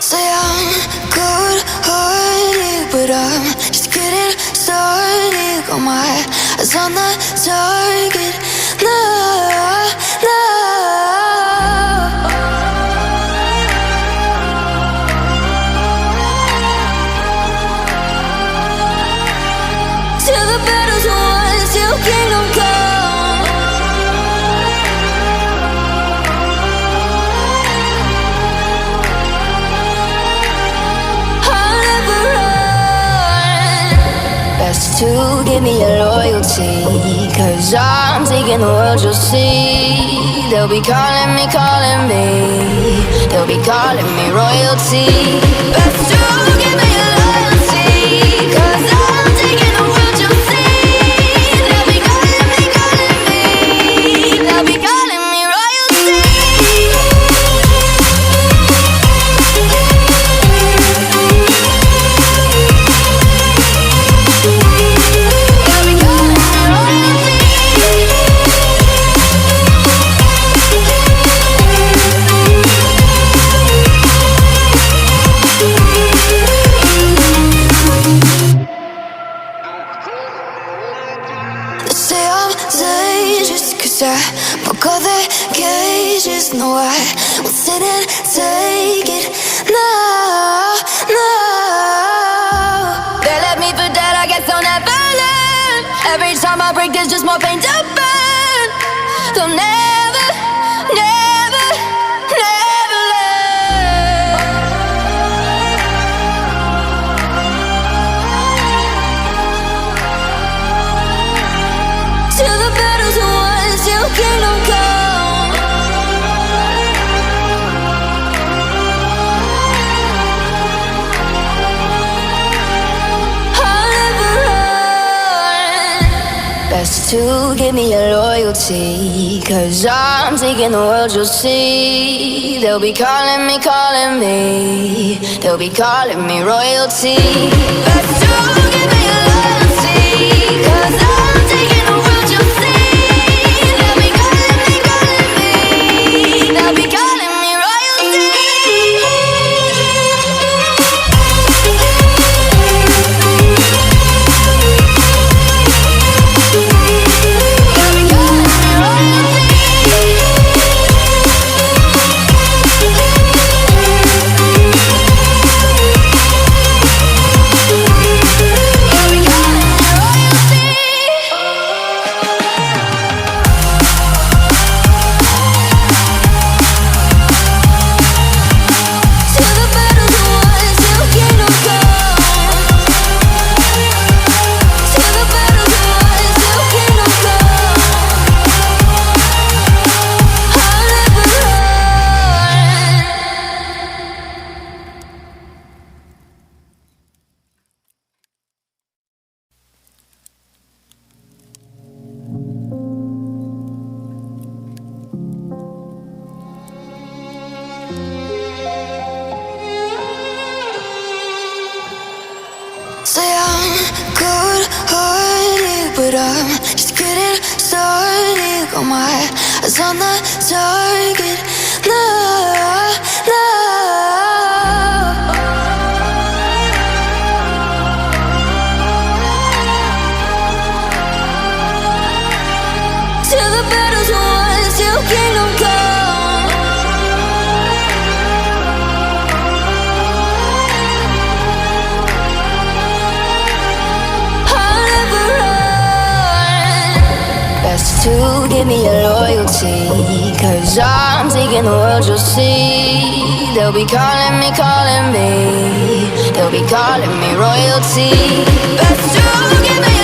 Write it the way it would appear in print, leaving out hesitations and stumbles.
Say I'm good-hearted, but I'm just getting started. Got my eyes on the target. No, no. Till the battle's won, till kingdom come. I'll never run. Best to give me your loyalty, 'cause I'm taking the world, you'll see. They'll be calling me, they'll be calling me royalty. Best to give me your loyalty, 'cause I'm taking the world, you'll see. They'll be calling me, they'll be calling me royalty. They'll be calling me royalty. They say I'm dangerous, 'cause I broke all their cages. No, I won't sit and take it. No, no. They left me for dead, I guess I'll never learn. Every time I break, there's just more pain to burn. They'll never, never, never learn. Till the battle's won, till kingdom come. I'll never run. Best to give me your loyalty, 'cause I'm taking the world, you'll see. They'll be calling me, they'll be calling me royalty. Best to give me your loyalty, 'cause I'm taking the world, you'll see. They'll be calling me, they'll be calling me royalty. They'll be calling me royalty. They'll be calling me royalty. Till the battle's won, till kingdom come. Till the battle's won, till kingdom come. I'll never run. Say I'm good-hearted, but I'm just getting started. Got my eyes on the target. No, no. Till the battle's won, till kingdom come. I'll never run. Best to give me your loyalty, 'cause I'm taking the world, you'll see. They'll be calling me, they'll be calling me royalty. Best to give me